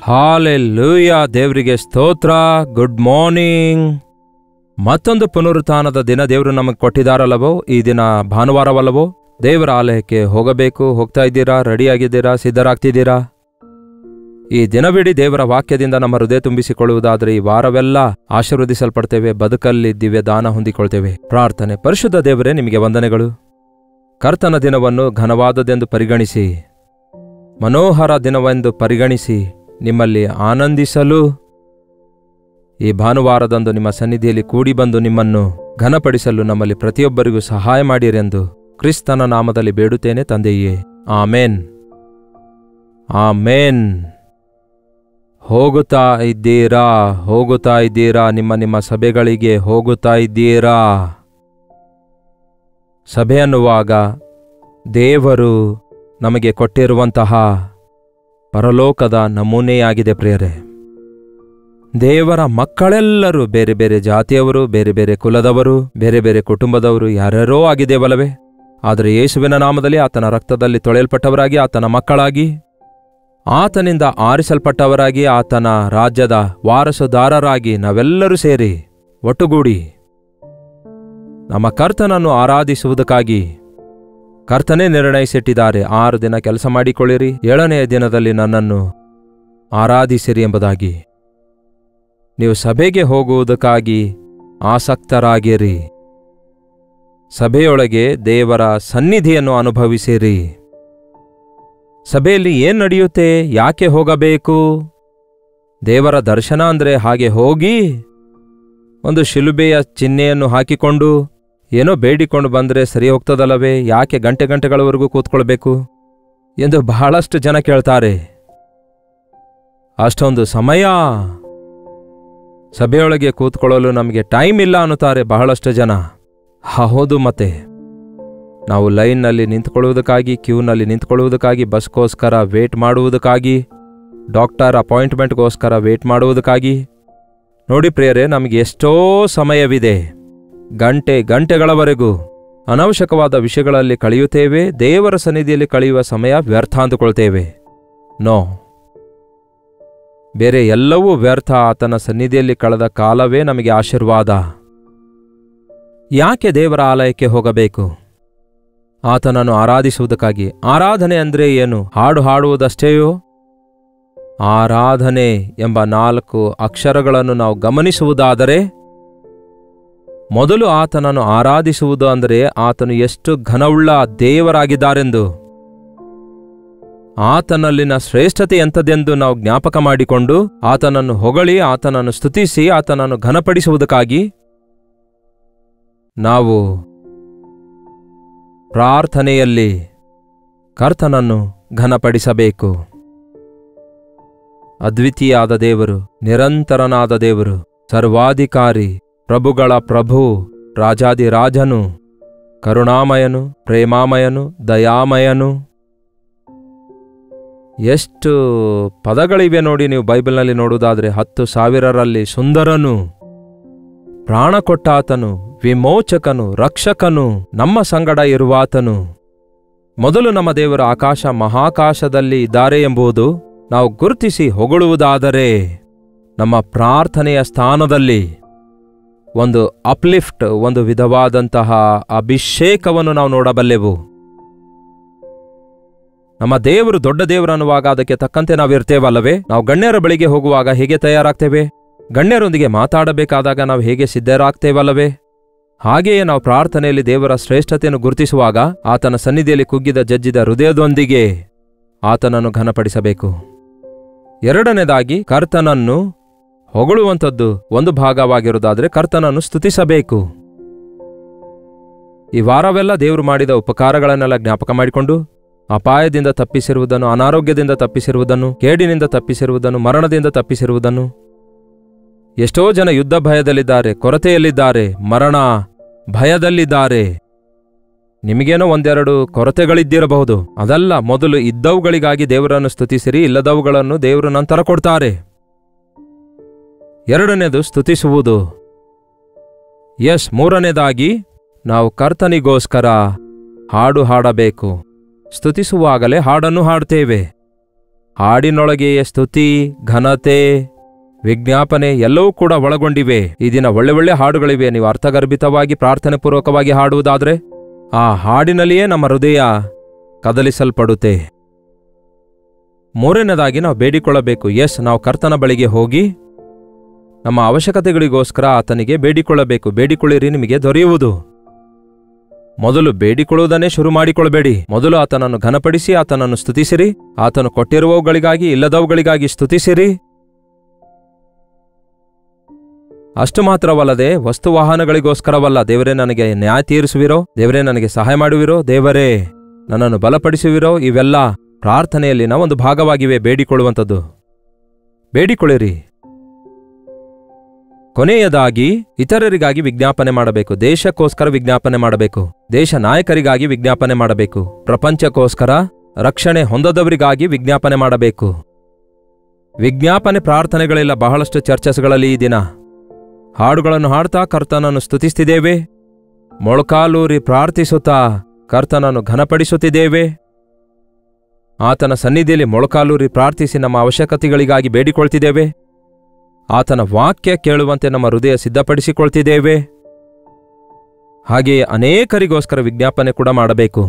Hallelujah, ದೇವರಿಗೆ ಸ್ತೋತ್ರ. Good morning. ಮತ್ತೊಂದು ಪುನರುತ್ಥಾನದ ದಿನ ದೇವರು ನಮಗೆ ಕೊಟ್ಟಿದ್ದಾರಲ್ಲವೋ? ಈ ದಿನ ಭಾನುವಾರವಲ್ಲವೋ? ದೇವರ ಆಲಯಕ್ಕೆ ಹೋಗಬೇಕು. ಹೋಗ್ತಾ ಇದ್ದೀರಾ? ರೆಡಿಯಾಗಿದ್ದೀರಾ? ಸಿದ್ಧರಾಗ್ತಿದ್ದೀರಾ? ಈ ದಿನವಿಡೀ ದೇವರ ವಾಕ್ಯದಿಂದ ನಮ್ಮ ಹೃದಯ ತುಂಬಿಸಿಕೊಳ್ಳುವುದಾದರೆ ಈ ವಾರವೆಲ್ಲ ಆಶೀರ್ವದಿಸಲ್ಪಡ್ತೇವೆ, ಬದುಕಲ್ಲಿ ದಿವ್ಯ ದಾನ ಹೊಂದಿಕೊಳ್ತೇವೆ. ಪ್ರಾರ್ಥನೆ. ಪರಿಶುದ್ಧ ದೇವರೇ, ನಿಮಗೆ ವಂದನೆಗಳು. ಕರ್ತನ ದಿನವನ್ನು ಘನವಾದದೆಂದು ಪರಿಗಣಿಸಿ, ಮನೋಹರ ದಿನವೆಂದು ಪರಿಗಣಿಸಿ, ನಿಮ್ಮಲ್ಲಿ ಆನಂದಿಸಲು ಈ ಭಾನುವಾರದಂದು ನಿಮ್ಮ ಸನ್ನಿಧಿಯಲ್ಲಿ ಕೂಡಿ ಬಂದು ನಿಮ್ಮನ್ನು ಘನಪಡಿಸಲು ನಮ್ಮಲ್ಲಿ ಪ್ರತಿಯೊಬ್ಬರಿಗೂ ಸಹಾಯ ಮಾಡಿರೆಂದು ಕ್ರಿಸ್ತನ ನಾಮದಲ್ಲಿ ಬೇಡುತ್ತೇನೆ ತಂದೆಯೇ, ಆಮೇನ್. ಆಮೇನ್. ಹೋಗುತ್ತಾ ಇದ್ದೀರಾ? ನಿಮ್ಮ ಸಭೆಗಳಿಗೆ ಹೋಗುತ್ತಾ ಇದ್ದೀರಾ? ಸಭೆ ಅನ್ನುವಾಗ ದೇವರು ನಮಗೆ ಕೊಟ್ಟಿರುವಂತಹ ಪರಲೋಕದ ನಮೂನೆಯಾಗಿದೆ ಪ್ರಿಯರೇ. ದೇವರ ಮಕ್ಕಳೆಲ್ಲರೂ ಬೇರೆ ಬೇರೆ ಜಾತಿಯವರು, ಬೇರೆ ಬೇರೆ ಕುಲದವರು, ಬೇರೆ ಬೇರೆ ಕುಟುಂಬದವರು, ಯಾರ್ಯಾರೋ ಆಗಿದ್ದೇವಲ್ಲವೇ? ಆದರೆ ಯೇಸುವಿನ ನಾಮದಲ್ಲಿ, ಆತನ ರಕ್ತದಲ್ಲಿ ತೊಳೆಯಲ್ಪಟ್ಟವರಾಗಿ, ಆತನ ಮಕ್ಕಳಾಗಿ, ಆತನಿಂದ ಆರಿಸಲ್ಪಟ್ಟವರಾಗಿ, ಆತನ ರಾಜ್ಯದ ವಾರಸುದಾರರಾಗಿ ನಾವೆಲ್ಲರೂ ಸೇರಿ ಒಟ್ಟುಗೂಡಿ ನಮ್ಮ ಕರ್ತನನ್ನು ಆರಾಧಿಸುವುದಕ್ಕಾಗಿ ಕರ್ತನೇ ನಿರ್ಣಯಿಸಿಟ್ಟಿದ್ದಾರೆ. 6 ದಿನ ಕೆಲಸ ಮಾಡಿಕೊಳ್ಳಿರಿ, 7ನೆಯ ದಿನದಲ್ಲಿ ನನ್ನನ್ನು ಆರಾಧಿಸಿರಿ ಎಂಬುದಾಗಿ. ನೀವು ಸಭೆಗೆ ಹೋಗುವುದಕ್ಕಾಗಿ ಆಸಕ್ತರಾಗಿರಿ. ಸಭೆಯೊಳಗೆ ದೇವರ ಸನ್ನಿಧಿಯನ್ನು ಅನುಭವಿಸಿರಿ. ಸಭೆಯಲ್ಲಿ ಏನು ನಡೆಯುತ್ತೆ? ಯಾಕೆ ಹೋಗಬೇಕು? ದೇವರ ದರ್ಶನ ಅಂದರೆ ಹಾಗೆ ಹೋಗಿ ಒಂದು ಶಿಲುಬೆಯ ಚಿಹ್ನೆಯನ್ನು ಹಾಕಿಕೊಂಡು ಏನೋ ಬೇಡಿಕೊಂಡು ಬಂದರೆ ಸರಿ ಹೋಗ್ತದಲ್ಲವೇ? ಯಾಕೆ ಗಂಟೆಗಳವರೆಗೂ ಕೂತ್ಕೊಳ್ಬೇಕು ಎಂದು ಬಹಳಷ್ಟು ಜನ ಕೇಳ್ತಾರೆ. ಅಷ್ಟೊಂದು ಸಮಯ ಸಭೆಯೊಳಗೆ ಕೂತ್ಕೊಳ್ಳಲು ನಮಗೆ ಟೈಮ್ ಇಲ್ಲ ಅನ್ನುತ್ತಾರೆ ಬಹಳಷ್ಟು ಜನ. ಹೌದು, ಮತ್ತೆ ನಾವು ಲೈನ್ನಲ್ಲಿ ನಿಂತ್ಕೊಳ್ಳುವುದಕ್ಕಾಗಿ, ಕ್ಯೂನಲ್ಲಿ ನಿಂತ್ಕೊಳ್ಳುವುದಕ್ಕಾಗಿ, ಬಸ್ಗೋಸ್ಕರ ವೇಟ್ ಮಾಡುವುದಕ್ಕಾಗಿ, ಡಾಕ್ಟರ್ ಅಪಾಯಿಂಟ್ಮೆಂಟ್ಗೋಸ್ಕರ ವೇಟ್ ಮಾಡುವುದಕ್ಕಾಗಿ, ನೋಡಿ ಪ್ರಿಯರೇ, ನಮಗೆ ಎಷ್ಟೋ ಸಮಯವಿದೆ. ಗಂಟೆಗಳವರೆಗೂ ಅನವಶ್ಯಕವಾದ ವಿಷಯಗಳಲ್ಲಿ ಕಳೆಯುತ್ತೇವೆ. ದೇವರ ಸನ್ನಿಧಿಯಲ್ಲಿ ಕಳೆಯುವ ಸಮಯ ವ್ಯರ್ಥ ಅಂದುಕೊಳ್ತೇವೆ. ನೋ, ಬೇರೆ ಎಲ್ಲವೂ ವ್ಯರ್ಥ. ಆತನ ಸನ್ನಿಧಿಯಲ್ಲಿ ಕಳೆದ ಕಾಲವೇ ನಮಗೆ ಆಶೀರ್ವಾದ. ಯಾಕೆ ದೇವರ ಆಲಯಕ್ಕೆ ಹೋಗಬೇಕು? ಆತನನ್ನು ಆರಾಧಿಸುವುದಕ್ಕಾಗಿ. ಆರಾಧನೆ ಅಂದರೆ ಏನು? ಹಾಡು ಹಾಡುವುದಷ್ಟೇಯೋ? ಆರಾಧನೆ ಎಂಬ 4 ಅಕ್ಷರಗಳನ್ನು ನಾವು ಗಮನಿಸುವುದಾದರೆ, ಮೊದಲು ಆತನನ್ನು ಆರಾಧಿಸುವುದು ಅಂದರೆ ಆತನು ಎಷ್ಟು ಘನವುಳ್ಳ ದೇವರಾಗಿದ್ದಾರೆಂದು, ಆತನಲ್ಲಿನ ಶ್ರೇಷ್ಠತೆ ಎಂಥದೆಂದು ನಾವು ಜ್ಞಾಪಕ ಮಾಡಿಕೊಂಡು ಆತನನ್ನು ಹೊಗಳಿ, ಆತನನ್ನು ಸ್ತುತಿಸಿ, ಆತನನ್ನು ಘನಪಡಿಸುವುದಕ್ಕಾಗಿ ನಾವು ಪ್ರಾರ್ಥನೆಯಲ್ಲಿ ಕರ್ತನನ್ನು ಘನಪಡಿಸಬೇಕು. ಅದ್ವಿತೀಯಾದ ದೇವರು, ನಿರಂತರನಾದ ದೇವರು, ಸರ್ವಾಧಿಕಾರಿ, ಪ್ರಭುಗಳ ಪ್ರಭು, ರಾಜಾದಿರಾಜನು, ಕರುಣಾಮಯನು, ಪ್ರೇಮಾಮಯನು, ದಯಾಮಯನು. ಎಷ್ಟು ಪದಗಳಿವೆ ನೋಡಿ. ನೀವು ಬೈಬಲ್ನಲ್ಲಿ ನೋಡುವುದಾದರೆ 10,000ರಲ್ಲಿ ಸುಂದರನು, ಪ್ರಾಣ ಕೊಟ್ಟಾತನು, ವಿಮೋಚಕನು, ರಕ್ಷಕನು, ನಮ್ಮ ಸಂಗಡ ಇರುವಾತನು. ಮೊದಲು ನಮ್ಮ ದೇವರು ಆಕಾಶ ಮಹಾಕಾಶದಲ್ಲಿ ಇದ್ದಾರೆ ಎಂಬುದು ನಾವು ಗುರುತಿಸಿ ಹೊಗಳುವುದಾದರೆ, ನಮ್ಮ ಪ್ರಾರ್ಥನೆಯ ಸ್ಥಾನದಲ್ಲಿ ಒಂದು ಅಪ್ಲಿಫ್ಟ್, ಒಂದು ವಿಧವಾದಂತಹ ಅಭಿಷೇಕವನ್ನು ನಾವು ನೋಡಬಲ್ಲೆವು. ನಮ್ಮ ದೇವರು ದೊಡ್ಡ ದೇವರು ಅನ್ನುವಾಗ ಅದಕ್ಕೆ ತಕ್ಕಂತೆ ನಾವಿರ್ತೇವಲ್ಲವೇ? ನಾವು ಗಣ್ಯರ ಬಳಿಗೆ ಹೋಗುವಾಗ ಹೇಗೆ ತಯಾರಾಗ್ತೇವೆ? ಗಣ್ಯರೊಂದಿಗೆ ಮಾತಾಡಬೇಕಾದಾಗ ನಾವು ಹೇಗೆ ಸಿದ್ಧರಾಗ್ತೇವಲ್ಲವೇ? ಹಾಗೆಯೇ ನಾವು ಪ್ರಾರ್ಥನೆಯಲ್ಲಿ ದೇವರ ಶ್ರೇಷ್ಠತೆಯನ್ನು ಗುರುತಿಸುವಾಗ ಆತನ ಸನ್ನಿಧಿಯಲ್ಲಿ ಕುಗ್ಗಿದ ಜಜ್ಜಿದ ಹೃದಯದೊಂದಿಗೆ ಆತನನ್ನು ಘನಪಡಿಸಬೇಕು. 2ನೇದಾಗಿ, ಕರ್ತನನ್ನು ಹೊಗಳುವಂಥದ್ದು ಒಂದು ಭಾಗವಾಗಿರುವುದಾದರೆ ಕರ್ತನನ್ನು ಸ್ತುತಿಸಬೇಕು. ಈ ವಾರವೆಲ್ಲ ದೇವರು ಮಾಡಿದ ಉಪಕಾರಗಳನ್ನೆಲ್ಲ ಜ್ಞಾಪಕ ಮಾಡಿಕೊಂಡು, ಅಪಾಯದಿಂದ ತಪ್ಪಿಸಿರುವುದನ್ನು, ಅನಾರೋಗ್ಯದಿಂದ ತಪ್ಪಿಸಿರುವುದನ್ನು, ಕೇಡಿನಿಂದ ತಪ್ಪಿಸಿರುವುದನ್ನು, ಮರಣದಿಂದ ತಪ್ಪಿಸಿರುವುದನ್ನು. ಎಷ್ಟೋ ಜನ ಯುದ್ಧ ಭಯದಲ್ಲಿದ್ದಾರೆ, ಕೊರತೆಯಲ್ಲಿದ್ದಾರೆ, ಮರಣ ಭಯದಲ್ಲಿದ್ದಾರೆ. ನಿಮಗೇನೋ 1-2 ಕೊರತೆಗಳಿದ್ದಿರಬಹುದು. ಅದಲ್ಲ, ಮೊದಲು ಇದ್ದವುಗಳಿಗಾಗಿ ದೇವರನ್ನು ಸ್ತುತಿಸಿರಿ, ಇಲ್ಲದವುಗಳನ್ನು ದೇವರು ನಂತರ ಕೊಡ್ತಾರೆ. 2ನೇದು ಸ್ತುತಿಸುವುದು. 3ನೇದಾಗಿ ನಾವು ಕರ್ತನಿಗೋಸ್ಕರ ಹಾಡು ಹಾಡಬೇಕು. ಸ್ತುತಿಸುವಾಗಲೇ ಹಾಡನ್ನು ಹಾಡ್ತೇವೆ. ಹಾಡಿನೊಳಗೆಯೇ ಸ್ತುತಿ, ಘನತೆ, ವಿಜ್ಞಾಪನೆ ಎಲ್ಲವೂ ಕೂಡ ಒಳಗೊಂಡಿವೆ. ಈ ದಿನ ಒಳ್ಳೆ ಒಳ್ಳೆ ಹಾಡುಗಳಿವೆ. ನೀವು ಅರ್ಥಗರ್ಭಿತವಾಗಿ ಪ್ರಾರ್ಥನೆ ಪೂರ್ವಕವಾಗಿ ಹಾಡುವುದಾದರೆ ಆ ಹಾಡಿನಲ್ಲಿಯೇ ನಮ್ಮ ಹೃದಯ ಕದಲಿಸಲ್ಪಡುತ್ತೆ. ಮೂರನೇದಾಗಿ ನಾವು ಬೇಡಿಕೊಳ್ಳಬೇಕು. ನಾವು ಕರ್ತನ ಬಳಿಗೆ ಹೋಗಿ ನಮ್ಮ ಅವಶ್ಯಕತೆಗಳಿಗೋಸ್ಕರ ಆತನಿಗೆ ಬೇಡಿಕೊಳ್ಳಬೇಕು. ಬೇಡಿಕೊಳ್ಳಿರಿ, ನಿಮಗೆ ದೊರೆಯುವುದು. ಮೊದಲು ಬೇಡಿಕೊಳ್ಳುವುದನ್ನೇ ಶುರು ಮಾಡಿಕೊಳ್ಳಬೇಡಿ. ಮೊದಲು ಆತನನ್ನು ಘನಪಡಿಸಿ ಆತನನ್ನು ಸ್ತುತಿಸಿರಿ. ಆತನು ಕೊಟ್ಟಿರುವವುಗಳಿಗಾಗಿ ಇಲ್ಲದವುಗಳಿಗಾಗಿ ಸ್ತುತಿಸಿರಿ. ಅಷ್ಟು ಮಾತ್ರವಲ್ಲದೆ ವಸ್ತುವಾಹನಗಳಿಗೋಸ್ಕರವಲ್ಲ, ದೇವರೇ ನನಗೆ ನ್ಯಾಯ ತೀರಿಸುವಿರೋ, ದೇವರೇ ನನಗೆ ಸಹಾಯ ಮಾಡುವಿರೋ, ದೇವರೇ ನನ್ನನ್ನು ಬಲಪಡಿಸುವಿರೋ, ಇವೆಲ್ಲ ಪ್ರಾರ್ಥನೆಯಲ್ಲಿನ ಒಂದು ಭಾಗವಾಗಿವೆ. ಬೇಡಿಕೊಳ್ಳುವಂಥದ್ದು. ಬೇಡಿಕೊಳ್ಳಿರಿ. ಕೊನೆಯದಾಗಿ ಇತರರಿಗಾಗಿ ವಿಜ್ಞಾಪನೆ ಮಾಡಬೇಕು. ದೇಶಕ್ಕೋಸ್ಕರ ವಿಜ್ಞಾಪನೆ ಮಾಡಬೇಕು. ದೇಶ ನಾಯಕರಿಗಾಗಿ ವಿಜ್ಞಾಪನೆ ಮಾಡಬೇಕು. ಪ್ರಪಂಚಕ್ಕೋಸ್ಕರ, ರಕ್ಷಣೆ ಹೊಂದದವರಿಗಾಗಿ ವಿಜ್ಞಾಪನೆ ಮಾಡಬೇಕು. ವಿಜ್ಞಾಪನೆ ಪ್ರಾರ್ಥನೆಗಳೆಲ್ಲ ಬಹಳಷ್ಟು ಚರ್ಚಸ್ಗಳಲ್ಲಿ ಈ ದಿನ ಹಾಡುಗಳನ್ನು ಹಾಡ್ತಾ ಕರ್ತನನ್ನು ಸ್ತುತಿಸುತ್ತಿದ್ದೇವೆ. ಮೊಳಕಾಲೂರಿ ಪ್ರಾರ್ಥಿಸುತ್ತಾ ಕರ್ತನನ್ನು ಘನಪಡಿಸುತ್ತಿದ್ದೇವೆ. ಆತನ ಸನ್ನಿಧಿಯಲ್ಲಿ ಮೊಳಕಾಲೂರಿ ಪ್ರಾರ್ಥಿಸಿ ನಮ್ಮ ಅವಶ್ಯಕತೆಗಳಿಗಾಗಿ ಬೇಡಿಕೊಳ್ತಿದ್ದೇವೆ. ಆತನ ವಾಕ್ಯ ಕೇಳುವಂತೆ ನಮ್ಮ ಹೃದಯ ಸಿದ್ಧಪಡಿಸಿಕೊಳ್ತಿದ್ದೇವೆ. ಹಾಗೆಯೇ ಅನೇಕರಿಗೋಸ್ಕರ ವಿಜ್ಞಾಪನೆ ಕೂಡ ಮಾಡಬೇಕು.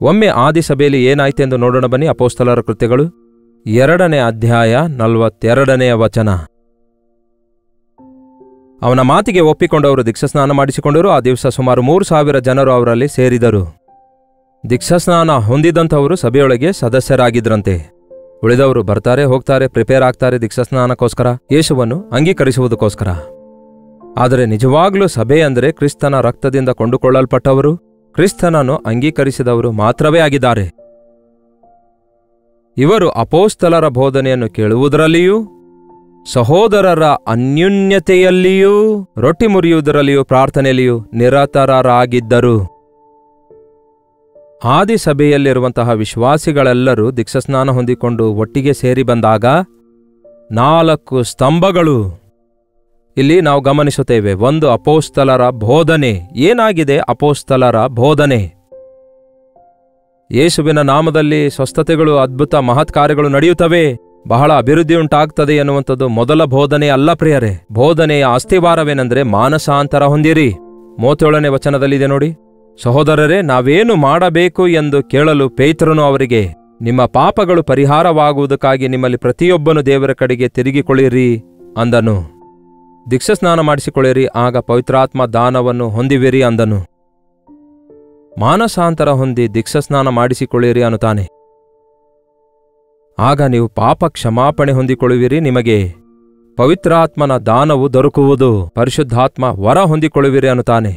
ಒಮ್ಮೆ ಆದಿಸಭೆಯಲ್ಲಿ ಏನಾಯ್ತೆಂದು ನೋಡೋಣ ಬನ್ನಿ. ಅಪೊಸ್ತಲರ ಕೃತ್ಯಗಳು 2ನೇ ಅಧ್ಯಾಯ 42ನೇ ವಚನ. ಅವನ ಮಾತಿಗೆ ಒಪ್ಪಿಕೊಂಡವರು ದೀಕ್ಷಾಸ್ನಾನ ಮಾಡಿಸಿಕೊಂಡರು. ಆ ದಿವಸ ಸುಮಾರು 3,000 ಜನರು ಅವರಲ್ಲಿ ಸೇರಿದರು. ದೀಕ್ಷಾಸ್ನಾನ ಹೊಂದಿದಂಥವರು ಸಭೆಯೊಳಗೆ ಸದಸ್ಯರಾಗಿದ್ರಂತೆ. ಉಳಿದವರು ಬರ್ತಾರೆ, ಹೋಗ್ತಾರೆ, ಪ್ರಿಪೇರ್ ಆಗ್ತಾರೆ ದೀಕ್ಷಾಸ್ನಾನಕ್ಕೋಸ್ಕರ, ಯೇಸುವನ್ನು ಅಂಗೀಕರಿಸುವುದಕ್ಕೋಸ್ಕರ. ಆದರೆ ನಿಜವಾಗ್ಲೂ ಸಭೆ ಅಂದರೆ ಕ್ರಿಸ್ತನ ರಕ್ತದಿಂದ ಕೊಂಡುಕೊಳ್ಳಲ್ಪಟ್ಟವರು, ಕ್ರಿಸ್ತನನ್ನು ಅಂಗೀಕರಿಸಿದವರು ಮಾತ್ರವೇ ಆಗಿದ್ದಾರೆ. ಇವರು ಅಪೊಸ್ತಲರ ಬೋಧನೆಯನ್ನು ಕೇಳುವುದರಲ್ಲಿಯೂ, ಸಹೋದರರ ಅನ್ಯೋನ್ಯತೆಯಲ್ಲಿಯೂ, ರೊಟ್ಟಿ ಮುರಿಯುವುದರಲ್ಲಿಯೂ, ಪ್ರಾರ್ಥನೆಯಲ್ಲಿಯೂ ನಿರತರಾಗಿದ್ದರು. ಆದಿಸಭೆಯಲ್ಲಿರುವಂತಹ ವಿಶ್ವಾಸಿಗಳೆಲ್ಲರೂ ದೀಕ್ಷಾಸ್ನಾನ ಹೊಂದಿಕೊಂಡು ಒಟ್ಟಿಗೆ ಸೇರಿ ಬಂದಾಗ 4 ಸ್ತಂಭಗಳು ಇಲ್ಲಿ ನಾವು ಗಮನಿಸುತ್ತೇವೆ. ಒಂದು ಅಪೊಸ್ತಲರ ಬೋಧನೆ. ಏನಾಗಿದೆ ಅಪೊಸ್ತಲರ ಬೋಧನೆ? ಯೇಸುವಿನ ನಾಮದಲ್ಲಿ ಸ್ವಸ್ಥತೆಗಳು, ಅದ್ಭುತ ಮಹತ್ ಕಾರ್ಯಗಳು ನಡೆಯುತ್ತವೆ, ಬಹಳ ಅಭಿವೃದ್ಧಿ ಉಂಟಾಗ್ತದೆ ಎನ್ನುವಂಥದ್ದು ಮೊದಲ ಬೋಧನೆ ಅಲ್ಲ ಪ್ರಿಯರೇ. ಬೋಧನೆಯ ಅಸ್ಥಿವಾರವೇನೆಂದರೆ ಮಾನಸಾಂತರ ಹೊಂದಿರಿ. 37ನೇ ವಚನದಲ್ಲಿದೆ ನೋಡಿ. ಸಹೋದರರೇ, ನಾವೇನು ಮಾಡಬೇಕು ಎಂದು ಕೇಳಲು ಪೇತ್ರನು ಅವರಿಗೆ, ನಿಮ್ಮ ಪಾಪಗಳು ಪರಿಹಾರವಾಗುವುದಕ್ಕಾಗಿ ನಿಮ್ಮಲ್ಲಿ ಪ್ರತಿಯೊಬ್ಬನು ದೇವರ ಕಡೆಗೆ ತಿರುಗಿಕೊಳ್ಳಿರಿ ಅಂದನು. ದೀಕ್ಷಾಸ್ನಾನ ಮಾಡಿಸಿಕೊಳ್ಳಿರಿ, ಆಗ ಪವಿತ್ರಾತ್ಮ ದಾನವನ್ನು ಹೊಂದಿವಿರಿ ಅಂದನು. ಮಾನಸಾಂತರ ಹೊಂದಿ ದೀಕ್ಷಾಸ್ನಾನ ಮಾಡಿಸಿಕೊಳ್ಳಿರಿ ಅನ್ನುತ್ತಾನೆ. ಆಗ ನೀವು ಪಾಪ ಕ್ಷಮಾಪಣೆ ಹೊಂದಿಕೊಳ್ಳುವಿರಿ, ನಿಮಗೆ ಪವಿತ್ರಾತ್ಮನ ದಾನವು ದೊರಕುವುದು, ಪರಿಶುದ್ಧಾತ್ಮ ವರ ಹೊಂದಿಕೊಳ್ಳುವಿರಿ ಅನ್ನುತ್ತಾನೆ.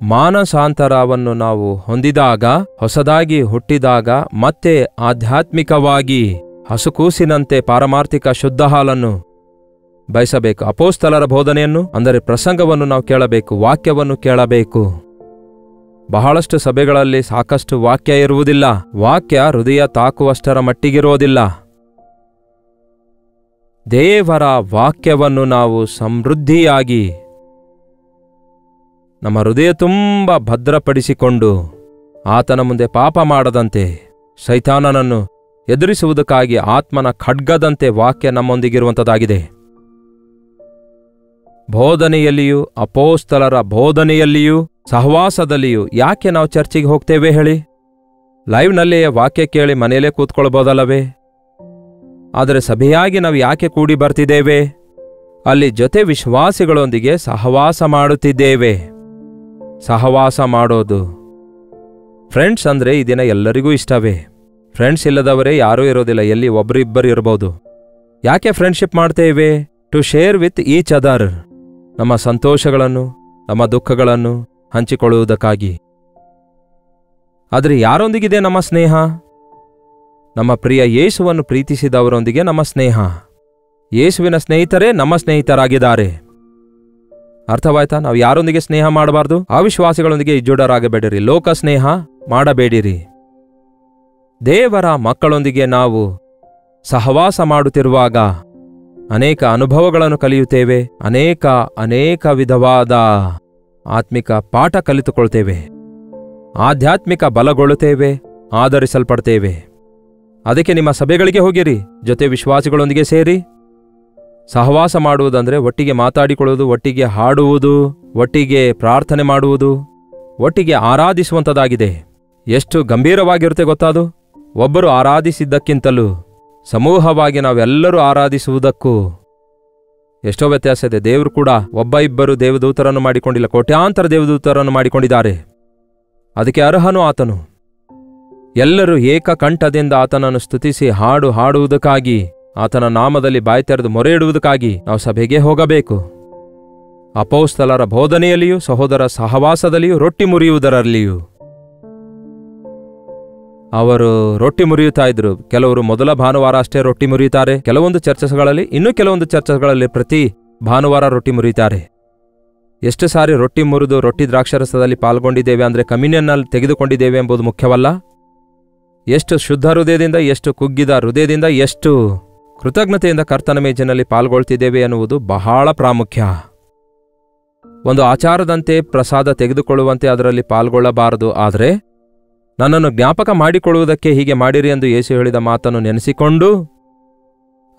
ಮಾನಸಾಂತರವನ್ನು ನಾವು ಹೊಂದಿದಾಗ, ಹೊಸದಾಗಿ ಹುಟ್ಟಿದಾಗ, ಮತ್ತೆ ಆಧ್ಯಾತ್ಮಿಕವಾಗಿ ಹಸುಕೂಸಿನಂತೆ ಪಾರಮಾರ್ಥಿಕ ಶುದ್ಧ ಹಾಲನ್ನು ಬಯಸಬೇಕು. ಅಪೊಸ್ತಲರ ಬೋಧನೆಯನ್ನು ಅಂದರೆ ಪ್ರಸಂಗವನ್ನು ನಾವು ಕೇಳಬೇಕು, ವಾಕ್ಯವನ್ನು ಕೇಳಬೇಕು. ಬಹಳಷ್ಟು ಸಭೆಗಳಲ್ಲಿ ಸಾಕಷ್ಟು ವಾಕ್ಯ ಇರುವುದಿಲ್ಲ. ವಾಕ್ಯ ಹೃದಯ ತಾಕುವಷ್ಟರ ಮಟ್ಟಿಗಿರೋದಿಲ್ಲ. ದೇವರ ವಾಕ್ಯವನ್ನು ನಾವು ಸಮೃದ್ಧಿಯಾಗಿ ನಮ್ಮ ಹೃದಯ ತುಂಬ ಭದ್ರಪಡಿಸಿಕೊಂಡು ಆತನ ಮುಂದೆ ಪಾಪ ಮಾಡದಂತೆ, ಸೈತಾನನನ್ನು ಎದುರಿಸುವುದಕ್ಕಾಗಿ ಆತ್ಮನ ಖಡ್ಗದಂತೆ ವಾಕ್ಯ ನಮ್ಮೊಂದಿಗಿರುವಂಥದ್ದಾಗಿದೆ. ಬೋಧನೆಯಲ್ಲಿಯೂ, ಅಪೊಸ್ತಲರ ಬೋಧನೆಯಲ್ಲಿಯೂ, ಸಹವಾಸದಲ್ಲಿಯೂ ಯಾಕೆ ನಾವು ಚರ್ಚಿಗೆ ಹೋಗ್ತೇವೆ ಹೇಳಿ? ಲೈವ್ನಲ್ಲಿಯೇ ವಾಕ್ಯ ಕೇಳಿ ಮನೆಯಲ್ಲೇ ಕೂತ್ಕೊಳ್ಬೋದಲ್ಲವೇ? ಆದರೆ ಸಭೆಯಾಗಿ ನಾವು ಯಾಕೆ ಕೂಡಿ ಬರ್ತಿದ್ದೇವೆ? ಅಲ್ಲಿ ಜೊತೆ ವಿಶ್ವಾಸಿಗಳೊಂದಿಗೆ ಸಹವಾಸ ಮಾಡುತ್ತಿದ್ದೇವೆ. ಸಹವಾಸ ಮಾಡೋದು, ಫ್ರೆಂಡ್ಸ್ ಅಂದರೆ ಈ ದಿನ ಎಲ್ಲರಿಗೂ ಇಷ್ಟವೇ. ಫ್ರೆಂಡ್ಸ್ ಇಲ್ಲದವರೇ ಯಾರೂ ಇರೋದಿಲ್ಲ, ಎಲ್ಲಿ ಒಬ್ಬರಿಬ್ಬರು ಇರಬಹುದು. ಯಾಕೆ ಫ್ರೆಂಡ್ಶಿಪ್ ಮಾಡ್ತೇವೆ? To share with each other. ನಮ್ಮ ಸಂತೋಷಗಳನ್ನು, ನಮ್ಮ ದುಃಖಗಳನ್ನು ಹಂಚಿಕೊಳ್ಳುವುದಕ್ಕಾಗಿ. ಆದರೆ ಯಾರೊಂದಿಗಿದೆ ನಮ್ಮ ಸ್ನೇಹ? ನಮ್ಮ ಪ್ರಿಯ ಯೇಸುವನ್ನು ಪ್ರೀತಿಸಿದವರೊಂದಿಗೆ ನಮ್ಮ ಸ್ನೇಹ. ಯೇಸುವಿನ ಸ್ನೇಹಿತರೇ ನಮ್ಮ ಸ್ನೇಹಿತರಾಗಿದ್ದಾರೆ. ಅರ್ಥವಾಯ್ತಾ? ನಾವು ಯಾರೊಂದಿಗೆ ಸ್ನೇಹ ಮಾಡಬಾರ್ದು? ಅವಿಶ್ವಾಸಿಗಳೊಂದಿಗೆ ಇಜ್ಜುಡರಾಗಬೇಡಿರಿ, ಲೋಕ ಸ್ನೇಹ ಮಾಡಬೇಡಿರಿ. ದೇವರ ಮಕ್ಕಳೊಂದಿಗೆ ನಾವು ಸಹವಾಸ ಮಾಡುತ್ತಿರುವಾಗ ಅನೇಕ ಅನುಭವಗಳನ್ನು ಕಲಿಯುತ್ತೇವೆ, ಅನೇಕ ವಿಧವಾದ ಆತ್ಮಿಕ ಪಾಠ ಕಲಿತುಕೊಳ್ತೇವೆ, ಆಧ್ಯಾತ್ಮಿಕ ಬಲಗೊಳ್ಳುತ್ತೇವೆ, ಆಧರಿಸಲ್ಪಡ್ತೇವೆ. ಅದಕ್ಕೆ ನಿಮ್ಮ ಸಭೆಗಳಿಗೆ ಹೋಗಿರಿ, ಜೊತೆ ವಿಶ್ವಾಸಿಗಳೊಂದಿಗೆ ಸೇರಿ ಸಹವಾಸ ಮಾಡುವುದಂದ್ರೆ ಒಟ್ಟಿಗೆ ಮಾತಾಡಿಕೊಳ್ಳುವುದು, ಒಟ್ಟಿಗೆ ಹಾಡುವುದು, ಒಟ್ಟಿಗೆ ಪ್ರಾರ್ಥನೆ ಮಾಡುವುದು, ಒಟ್ಟಿಗೆ ಆರಾಧಿಸುವಂಥದ್ದಾಗಿದೆ. ಎಷ್ಟು ಗಂಭೀರವಾಗಿರುತ್ತೆ ಗೊತ್ತಾದು. ಒಬ್ಬರು ಆರಾಧಿಸಿದ್ದಕ್ಕಿಂತಲೂ ಸಮೂಹವಾಗಿ ನಾವೆಲ್ಲರೂ ಆರಾಧಿಸುವುದಕ್ಕೂ ಎಷ್ಟೋ ವ್ಯತ್ಯಾಸ ಇದೆ. ದೇವರು ಕೂಡ ಒಬ್ಬ ಇಬ್ಬರು ದೇವದೂತರನ್ನು ಮಾಡಿಕೊಂಡಿಲ್ಲ, ಕೋಟ್ಯಾಂತರ ದೇವದೂತರನ್ನು ಮಾಡಿಕೊಂಡಿದ್ದಾರೆ. ಅದಕ್ಕೆ ಅರ್ಹನು ಆತನು. ಎಲ್ಲರೂ ಏಕಕಂಠದಿಂದ ಆತನನ್ನು ಸ್ತುತಿಸಿ ಹಾಡುವುದಕ್ಕಾಗಿ, ಆತನ ನಾಮದಲ್ಲಿ ಬಾಯಿ ತೆರೆದು ಮೊರೆ ಇಡುವುದಕ್ಕಾಗಿ ನಾವು ಸಭೆಗೆ ಹೋಗಬೇಕು. ಅಪೊಸ್ತಲರ ಬೋಧನೆಯಲ್ಲಿಯೂ, ಸಹೋದರ ಸಹವಾಸದಲ್ಲಿಯೂ, ರೊಟ್ಟಿ ಮುರಿಯುವುದರಲ್ಲಿಯೂ ಅವರು ರೊಟ್ಟಿ ಮುರಿಯುತ್ತಾ ಇದ್ರು. ಕೆಲವರು ಮೊದಲ ಭಾನುವಾರ ಅಷ್ಟೇ ರೊಟ್ಟಿ ಮುರಿಯುತ್ತಾರೆ, ಕೆಲವೊಂದು ಚರ್ಚಸ್ಗಳಲ್ಲಿ, ಇನ್ನೂ ಕೆಲವೊಂದು ಚರ್ಚಸ್ಗಳಲ್ಲಿ ಪ್ರತಿ ಭಾನುವಾರ ರೊಟ್ಟಿ ಮುರಿಯುತ್ತಾರೆ. ಎಷ್ಟು ಸಾರಿ ರೊಟ್ಟಿ ಮುರಿದು ರೊಟ್ಟಿ ದ್ರಾಕ್ಷರಸದಲ್ಲಿ ಪಾಲ್ಗೊಂಡಿದ್ದೇವೆ ಅಂದರೆ ಕಮ್ಯುನಿಯನ್ನಲ್ಲಿ ತೆಗೆದುಕೊಂಡಿದ್ದೇವೆ ಎಂಬುದು ಮುಖ್ಯವಲ್ಲ. ಎಷ್ಟು ಶುದ್ಧ ಹೃದಯದಿಂದ, ಎಷ್ಟು ಕುಗ್ಗಿದ ಹೃದಯದಿಂದ, ಎಷ್ಟು ಕೃತಜ್ಞತೆಯಿಂದ ಕರ್ತನ ಮೇಜಿನಲ್ಲಿ ಪಾಲ್ಗೊಳ್ತಿದ್ದೇವೆ ಎನ್ನುವುದು ಬಹಳ ಪ್ರಾಮುಖ್ಯ. ಒಂದು ಆಚಾರದಂತೆ ಪ್ರಸಾದ ತೆಗೆದುಕೊಳ್ಳುವಂತೆ ಅದರಲ್ಲಿ ಪಾಲ್ಗೊಳ್ಳಬಾರದು. ಆದರೆ ನನ್ನನ್ನು ಜ್ಞಾಪಕ ಮಾಡಿಕೊಳ್ಳುವುದಕ್ಕೆ ಹೀಗೆ ಮಾಡಿರಿ ಎಂದು ಯೇಸು ಹೇಳಿದ ಮಾತನ್ನು ನೆನೆಸಿಕೊಂಡು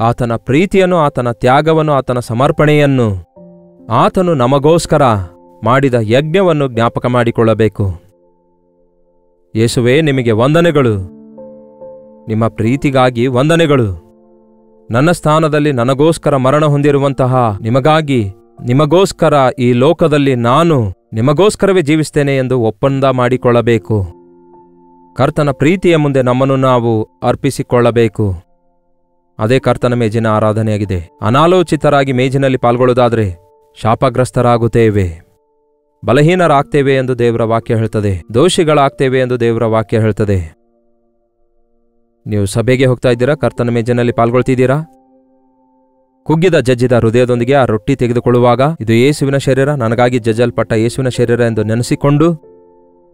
ಆತನ ಪ್ರೀತಿಯನ್ನು, ಆತನ ತ್ಯಾಗವನ್ನು, ಆತನ ಸಮರ್ಪಣೆಯನ್ನು, ಆತನು ನಮಗೋಸ್ಕರ ಮಾಡಿದ ಯಜ್ಞವನ್ನು ಜ್ಞಾಪಕ ಮಾಡಿಕೊಳ್ಳಬೇಕು. ಯೇಸುವೇ, ನಿಮಗೆ ವಂದನೆಗಳು, ನಿಮ್ಮ ಪ್ರೀತಿಗಾಗಿ ವಂದನೆಗಳು. ನನ್ನ ಸ್ಥಾನದಲ್ಲಿ ನನಗೋಸ್ಕರ ಮರಣ ಹೊಂದಿರುವಂತಹ ನಿಮಗಾಗಿ, ನಿಮಗೋಸ್ಕರ ಈ ಲೋಕದಲ್ಲಿ ನಾನು ನಿಮಗೋಸ್ಕರವೇ ಜೀವಿಸ್ತೇನೆ ಎಂದು ಒಪ್ಪಂದ ಮಾಡಿಕೊಳ್ಳಬೇಕು. ಕರ್ತನ ಪ್ರೀತಿಯ ಮುಂದೆ ನಮ್ಮನ್ನು ನಾವು ಅರ್ಪಿಸಿಕೊಳ್ಳಬೇಕು. ಅದೇ ಕರ್ತನ ಮೇಜಿನ ಆರಾಧನೆಯಾಗಿದೆ. ಅನಾಲೋಚಿತರಾಗಿ ಮೇಜಿನಲ್ಲಿ ಪಾಲ್ಗೊಳ್ಳುವುದಾದರೆ ಶಾಪಗ್ರಸ್ತರಾಗುತ್ತೇವೆ, ಬಲಹೀನರಾಗ್ತೇವೆ ಎಂದು ದೇವರ ವಾಕ್ಯ ಹೇಳ್ತದೆ, ದೋಷಿಗಳಾಗ್ತೇವೆ ಎಂದು ದೇವರ ವಾಕ್ಯ ಹೇಳ್ತದೆ. ನೀವು ಸಭೆಗೆ ಹೋಗ್ತಾ ಇದ್ದೀರಾ? ಕರ್ತನ ಮೇಜಿನಲ್ಲಿ ಪಾಲ್ಗೊಳ್ತಿದ್ದೀರಾ? ಕುಗ್ಗಿದ ಜಜ್ಜಿದ ಹೃದಯದೊಂದಿಗೆ ಆ ರೊಟ್ಟಿ ತೆಗೆದುಕೊಳ್ಳುವಾಗ ಇದು ಯೇಸುವಿನ ಶರೀರ, ನನಗಾಗಿ ಜಜ್ಜಲ್ಪಟ್ಟ ಯೇಸುವಿನ ಶರೀರ ಎಂದು ನೆನೆಸಿಕೊಂಡು,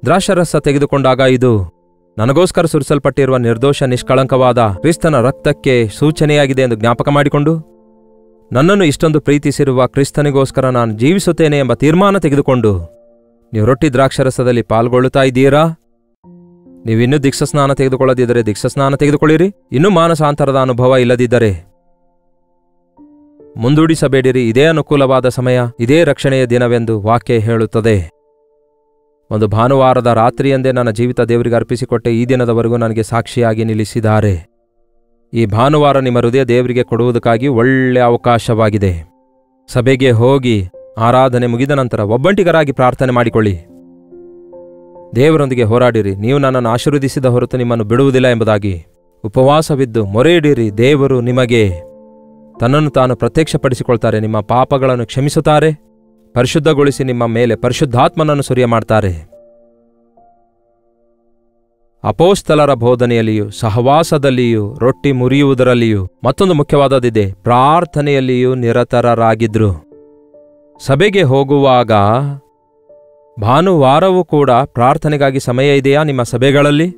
ದ್ರಾಕ್ಷಾರಸ ತೆಗೆದುಕೊಂಡಾಗ ಇದು ನನಗೋಸ್ಕರ ಸುರಿಸಲ್ಪಟ್ಟಿರುವ ನಿರ್ದೋಷ ನಿಷ್ಕಳಂಕವಾದ ಕ್ರಿಸ್ತನ ರಕ್ತಕ್ಕೆ ಸೂಚನೆಯಾಗಿದೆ ಎಂದು ಜ್ಞಾಪಕ ಮಾಡಿಕೊಂಡು, ನನ್ನನ್ನು ಇಷ್ಟೊಂದು ಪ್ರೀತಿಸಿರುವ ಕ್ರಿಸ್ತನಿಗೋಸ್ಕರ ನಾನು ಜೀವಿಸುತ್ತೇನೆ ಎಂಬ ತೀರ್ಮಾನ ತೆಗೆದುಕೊಂಡು ನೀವು ರೊಟ್ಟಿ ದ್ರಾಕ್ಷಾರಸದಲ್ಲಿ ಪಾಲ್ಗೊಳ್ಳುತ್ತಾ ಇದ್ದೀರಾ? ನೀವಿನ್ನೂ ದೀಕ್ಷಾಸ್ನಾನ ತೆಗೆದುಕೊಳ್ಳದಿದ್ದರೆ ದೀಕ್ಷಾಸ್ನಾನ ತೆಗೆದುಕೊಳ್ಳಿರಿ. ಇನ್ನೂ ಮಾನಸಾಂತರದ ಅನುಭವ ಇಲ್ಲದಿದ್ದರೆ ಮುಂದೂಡಿಸಬೇಡಿರಿ. ಇದೇ ಅನುಕೂಲವಾದ ಸಮಯ, ಇದೇ ರಕ್ಷಣೆಯ ದಿನವೆಂದು ವಾಕ್ಯ ಹೇಳುತ್ತದೆ. ಒಂದು ಭಾನುವಾರದ ರಾತ್ರಿಯಂದೇ ನನ್ನ ಜೀವಿತ ದೇವರಿಗೆ ಅರ್ಪಿಸಿಕೊಟ್ಟೆ. ಈ ದಿನದವರೆಗೂ ನನಗೆ ಸಾಕ್ಷಿಯಾಗಿ ನಿಲ್ಲಿಸಿದ್ದಾರೆ. ಈ ಭಾನುವಾರ ನಿಮ್ಮ ಹೃದಯ ದೇವರಿಗೆ ಕೊಡುವುದಕ್ಕಾಗಿ ಒಳ್ಳೆಯ ಅವಕಾಶವಾಗಿದೆ. ಸಭೆಗೆ ಹೋಗಿ ಆರಾಧನೆ ಮುಗಿದ ನಂತರ ಒಬ್ಬಂಟಿಗರಾಗಿ ಪ್ರಾರ್ಥನೆ ಮಾಡಿಕೊಳ್ಳಿ. ದೇವರೊಂದಿಗೆ ಹೋರಾಡಿರಿ. ನೀವು ನನ್ನನ್ನು ಆಶೀರ್ವದಿಸಿದ ಹೊರತು ನಿಮ್ಮನ್ನು ಬಿಡುವುದಿಲ್ಲ ಎಂಬುದಾಗಿ ಉಪವಾಸವಿದ್ದು ಮೊರೆಯಿಡಿರಿ. ದೇವರು ನಿಮಗೆ ತನ್ನನ್ನು ತಾನು ಪ್ರತ್ಯಕ್ಷಪಡಿಸಿಕೊಳ್ತಾರೆ. ನಿಮ್ಮ ಪಾಪಗಳನ್ನು ಕ್ಷಮಿಸುತ್ತಾರೆ, ಪರಿಶುದ್ಧಗೊಳಿಸಿ ನಿಮ್ಮ ಮೇಲೆ ಪರಿಶುದ್ಧಾತ್ಮನನ್ನು ಸುರಿಯ ಮಾಡ್ತಾರೆ. ಅಪೊಸ್ತಲರ ಬೋಧನೆಯಲ್ಲಿಯೂ, ಸಹವಾಸದಲ್ಲಿಯೂ, ರೊಟ್ಟಿ ಮುರಿಯುವುದರಲ್ಲಿಯೂ ಮತ್ತೊಂದು ಮುಖ್ಯವಾದದಿದೆ, ಪ್ರಾರ್ಥನೆಯಲ್ಲಿಯೂ ನಿರತರಾಗಿದ್ರು. ಸಭೆಗೆ ಹೋಗುವಾಗ ಭಾನುವಾರವೂ ಕೂಡ ಪ್ರಾರ್ಥನೆಗಾಗಿ ಸಮಯ ಇದೆಯಾ ನಿಮ್ಮ ಸಭೆಗಳಲ್ಲಿ?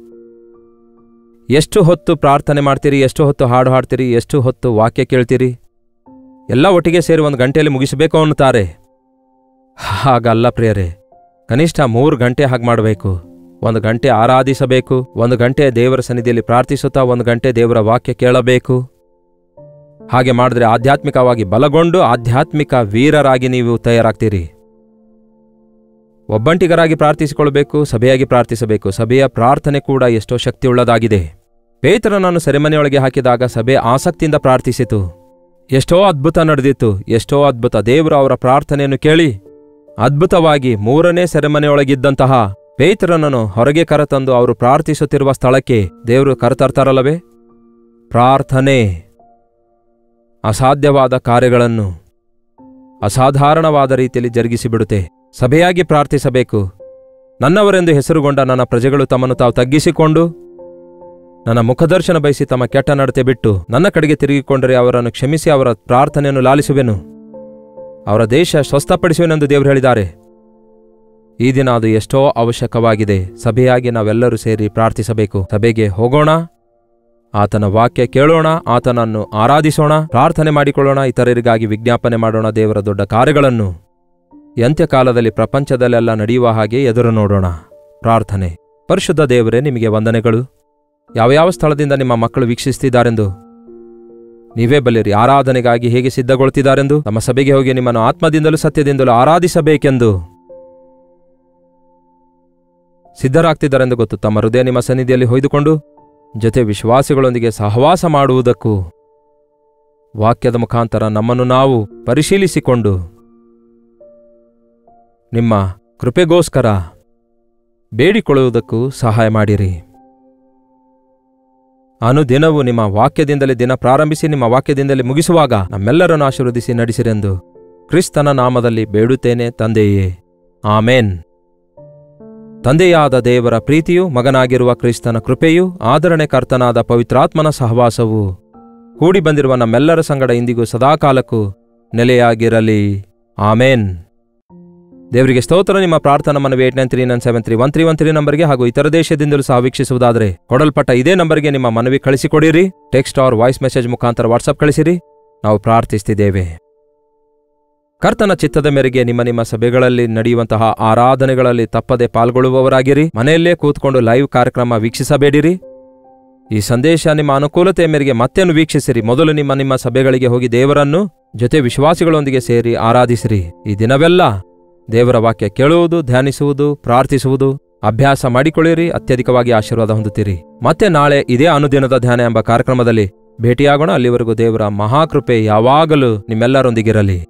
ಎಷ್ಟು ಹೊತ್ತು ಪ್ರಾರ್ಥನೆ ಮಾಡ್ತೀರಿ? ಎಷ್ಟು ಹೊತ್ತು ಹಾಡು ಹಾಡ್ತೀರಿ? ಎಷ್ಟು ಹೊತ್ತು ವಾಕ್ಯ ಕೇಳ್ತೀರಿ? ಎಲ್ಲ ಒಟ್ಟಿಗೆ ಸೇರಿ 1 ಗಂಟೆಯಲ್ಲಿ ಮುಗಿಸಬೇಕು ಅನ್ನುತ್ತಾರೆ. ಹಾಗಲ್ಲ ಪ್ರಿಯರೇ, ಕನಿಷ್ಠ 3 ಗಂಟೆ ಹಾಗೆ ಮಾಡಬೇಕು. 1 ಗಂಟೆ ಆರಾಧಿಸಬೇಕು, 1 ಗಂಟೆ ದೇವರ ಸನ್ನಿಧಿಯಲ್ಲಿ ಪ್ರಾರ್ಥಿಸುತ್ತಾ 1 ಗಂಟೆ ದೇವರ ವಾಕ್ಯ ಕೇಳಬೇಕು. ಹಾಗೆ ಮಾಡಿದ್ರೆ ಆಧ್ಯಾತ್ಮಿಕವಾಗಿ ಬಲಗೊಂಡು ಆಧ್ಯಾತ್ಮಿಕ ವೀರರಾಗಿ ನೀವು ತಯಾರಾಗ್ತೀರಿ. ಒಬ್ಬಂಟಿಗರಾಗಿ ಪ್ರಾರ್ಥಿಸಿಕೊಳ್ಳಬೇಕು, ಸಭೆಯಾಗಿ ಪ್ರಾರ್ಥಿಸಬೇಕು. ಸಭೆಯ ಪ್ರಾರ್ಥನೆ ಕೂಡ ಎಷ್ಟೋ ಶಕ್ತಿಯುಳ್ಳದಾಗಿದೆ. ಪೇತ್ರನನ್ನು ಸೆರೆಮನೆಯೊಳಗೆ ಹಾಕಿದಾಗ ಸಭೆ ಆಸಕ್ತಿಯಿಂದ ಪ್ರಾರ್ಥಿಸಿತು. ಎಷ್ಟೋ ಅದ್ಭುತ ನಡೆದಿತ್ತು, ಎಷ್ಟೋ ಅದ್ಭುತ. ದೇವರು ಅವರ ಪ್ರಾರ್ಥನೆಯನ್ನು ಕೇಳಿ ಅದ್ಭುತವಾಗಿ 3ನೇ ಸೆರೆಮನೆಯೊಳಗಿದ್ದಂತಹ ಪೇತ್ರನನ್ನು ಹೊರಗೆ ಕರೆತಂದು ಅವರು ಪ್ರಾರ್ಥಿಸುತ್ತಿರುವ ಸ್ಥಳಕ್ಕೆ ದೇವರು ಕರೆತರ್ತಾರಲ್ಲವೇ? ಪ್ರಾರ್ಥನೆ ಅಸಾಧ್ಯವಾದ ಕಾರ್ಯಗಳನ್ನು ಅಸಾಧಾರಣವಾದ ರೀತಿಯಲ್ಲಿ ಜರುಗಿಸಿಬಿಡುತ್ತೆ. ಸಭೆಯಾಗಿ ಪ್ರಾರ್ಥಿಸಬೇಕು. ನನ್ನವರೆಂದು ಹೆಸರುಗೊಂಡ ನನ್ನ ಪ್ರಜೆಗಳು ತಮ್ಮನ್ನು ತಾವು ತಗ್ಗಿಸಿಕೊಂಡು ನನ್ನ ಮುಖದರ್ಶನ ಬಯಸಿ ತಮ್ಮ ಕೆಟ್ಟ ನಡತೆ ಬಿಟ್ಟು ನನ್ನ ಕಡೆಗೆ ತಿರುಗಿಕೊಂಡರೆ ಅವರನ್ನು ಕ್ಷಮಿಸಿ ಅವರ ಪ್ರಾರ್ಥನೆಯನ್ನು ಲಾಲಿಸುವೆನು, ಅವರ ದೇಶ ಸ್ವಸ್ಥಪಡಿಸುವೆನೆಂದು ದೇವರು ಹೇಳಿದ್ದಾರೆ. ಈ ದಿನ ಅದು ಎಷ್ಟೋ ಅವಶ್ಯಕವಾಗಿದೆ. ಸಭೆಯಾಗಿ ನಾವೆಲ್ಲರೂ ಸೇರಿ ಪ್ರಾರ್ಥಿಸಬೇಕು. ಸಭೆಗೆ ಹೋಗೋಣ, ಆತನ ವಾಕ್ಯ ಕೇಳೋಣ, ಆತನನ್ನು ಆರಾಧಿಸೋಣ, ಪ್ರಾರ್ಥನೆ ಮಾಡಿಕೊಳ್ಳೋಣ, ಇತರರಿಗಾಗಿ ವಿಜ್ಞಾಪನೆ ಮಾಡೋಣ. ದೇವರ ದೊಡ್ಡ ಕಾರ್ಯಗಳನ್ನು ಅಂತ್ಯಕಾಲದಲ್ಲಿ ಪ್ರಪಂಚದಲ್ಲೆಲ್ಲ ನಡೆಯುವ ಹಾಗೆ ಎದುರು ನೋಡೋಣ. ಪ್ರಾರ್ಥನೆ. ಪರಿಶುದ್ಧ ದೇವರೇ, ನಿಮಗೆ ವಂದನೆಗಳು. ಯಾವ ಸ್ಥಳದಿಂದ ನಿಮ್ಮ ಮಕ್ಕಳು ವೀಕ್ಷಿಸುತ್ತಿದ್ದಾರೆಂದು ನೀವೇ ಬಲ್ಲಿರಿ. ಆರಾಧನೆಗಾಗಿ ಹೇಗೆ ಸಿದ್ಧಗೊಳ್ತಿದ್ದಾರೆಂದು, ನಮ್ಮ ಸಭೆಗೆ ಹೋಗಿ ನಿಮ್ಮನ್ನು ಆತ್ಮದಿಂದಲೂ ಸತ್ಯದಿಂದಲೂ ಆರಾಧಿಸಬೇಕೆಂದು ಸಿದ್ಧರಾಗ್ತಿದ್ದಾರೆಂದು ಗೊತ್ತು. ತಮ್ಮ ಹೃದಯ ನಿಮ್ಮ ಸನ್ನಿಧಿಯಲ್ಲಿ ಹೊಯ್ದುಕೊಂಡು ಜೊತೆ ವಿಶ್ವಾಸಿಗಳೊಂದಿಗೆ ಸಹವಾಸ ಮಾಡುವುದಕ್ಕೂ ವಾಕ್ಯದ ಮುಖಾಂತರ ನಮ್ಮನ್ನು ನಾವು ಪರಿಶೀಲಿಸಿಕೊಂಡು ನಿಮ್ಮ ಕೃಪೆಗೋಸ್ಕರ ಬೇಡಿಕೊಳ್ಳುವುದಕ್ಕೂ ಸಹಾಯ ಮಾಡಿರಿ. ಅನುದಿನವೂ ನಿಮ್ಮ ವಾಕ್ಯದಿಂದಲೇ ದಿನ ಪ್ರಾರಂಭಿಸಿ ನಿಮ್ಮ ವಾಕ್ಯದಿಂದಲೇ ಮುಗಿಸುವಾಗ ನಮ್ಮೆಲ್ಲರನ್ನು ಆಶೀರ್ವದಿಸಿ ನಡೆಸಿರೆಂದು ಕ್ರಿಸ್ತನ ನಾಮದಲ್ಲಿ ಬೇಡುತ್ತೇನೆ ತಂದೆಯೇ, ಆಮೇನ್. ತಂದೆಯಾದ ದೇವರ ಪ್ರೀತಿಯೂ ಮಗನಾಗಿರುವ ಕ್ರಿಸ್ತನ ಕೃಪೆಯೂ ಆದರಣೆ ಕರ್ತನಾದ ಪವಿತ್ರಾತ್ಮನ ಸಹವಾಸವು ಕೂಡಿ ಬಂದಿರುವ ನಮ್ಮೆಲ್ಲರ ಸಂಗಡ ಇಂದಿಗೂ ಸದಾಕಾಲಕ್ಕೂ ನೆಲೆಯಾಗಿರಲಿ. ಆಮೇನ್. ದೇವರಿಗೆ ಸ್ತೋತ್ರ. ನಿಮ್ಮ ಪ್ರಾರ್ಥನಾ ಮನವಿ 8939731313 ನಂಬರ್ಗೆ ಹಾಗೂ ಇತರ ದೇಶದಿಂದಲೂ ಸಹ ವೀಕ್ಷಿಸುವುದಾದರೆ ಕೊಡಲ್ಪಟ್ಟ ಇದೇ ನಂಬರ್ಗೆ ನಿಮ್ಮ ಮನವಿ ಕಳಿಸಿಕೊಡಿರಿ. ಟೆಕ್ಸ್ಟ್ ಆರ್ ವಾಯ್ಸ್ ಮೆಸೇಜ್ ಮುಖಾಂತರ ವಾಟ್ಸಪ್ ಕಳಿಸಿರಿ. ನಾವು ಪ್ರಾರ್ಥಿಸ್ತಿದ್ದೇವೆ. ಕರ್ತನ ಚಿತ್ತದ ಮೇರೆಗೆ ನಿಮ್ಮ ಸಭೆಗಳಲ್ಲಿ ನಡೆಯುವಂತಹ ಆರಾಧನೆಗಳಲ್ಲಿ ತಪ್ಪದೆ ಪಾಲ್ಗೊಳ್ಳುವವರಾಗಿರಿ. ಮನೆಯಲ್ಲೇ ಕೂತ್ಕೊಂಡು ಲೈವ್ ಕಾರ್ಯಕ್ರಮ ವೀಕ್ಷಿಸಬೇಡಿರಿ. ಈ ಸಂದೇಶ ನಿಮ್ಮ ಅನುಕೂಲತೆಯ ಮೇರೆಗೆ ಮತ್ತೇನು ವೀಕ್ಷಿಸಿರಿ. ಮೊದಲು ನಿಮ್ಮ ಸಭೆಗಳಿಗೆ ಹೋಗಿ ದೇವರನ್ನು ಜೊತೆ ವಿಶ್ವಾಸಿಗಳೊಂದಿಗೆ ಸೇರಿ ಆರಾಧಿಸಿರಿ. ಈ ದಿನವೆಲ್ಲ ದೇವರ ವಾಕ್ಯ ಕೇಳುವುದು, ಧ್ಯಾನಿಸುವುದು, ಪ್ರಾರ್ಥಿಸುವುದು ಅಭ್ಯಾಸ ಮಾಡಿಕೊಳ್ಳಿರಿ. ಅತ್ಯಧಿಕವಾಗಿ ಆಶೀರ್ವಾದ ಹೊಂದುತ್ತೀರಿ. ಮತ್ತೆ ನಾಳೆ ಇದೇ ಅನುದಿನದ ಧ್ಯಾನ ಎಂಬ ಕಾರ್ಯಕ್ರಮದಲ್ಲಿ ಭೇಟಿಯಾಗೋಣ. ಅಲ್ಲಿವರೆಗೂ ದೇವರ ಮಹಾಕೃಪೆ ಯಾವಾಗಲೂ ನಿಮ್ಮೆಲ್ಲರೊಂದಿಗಿರಲಿ.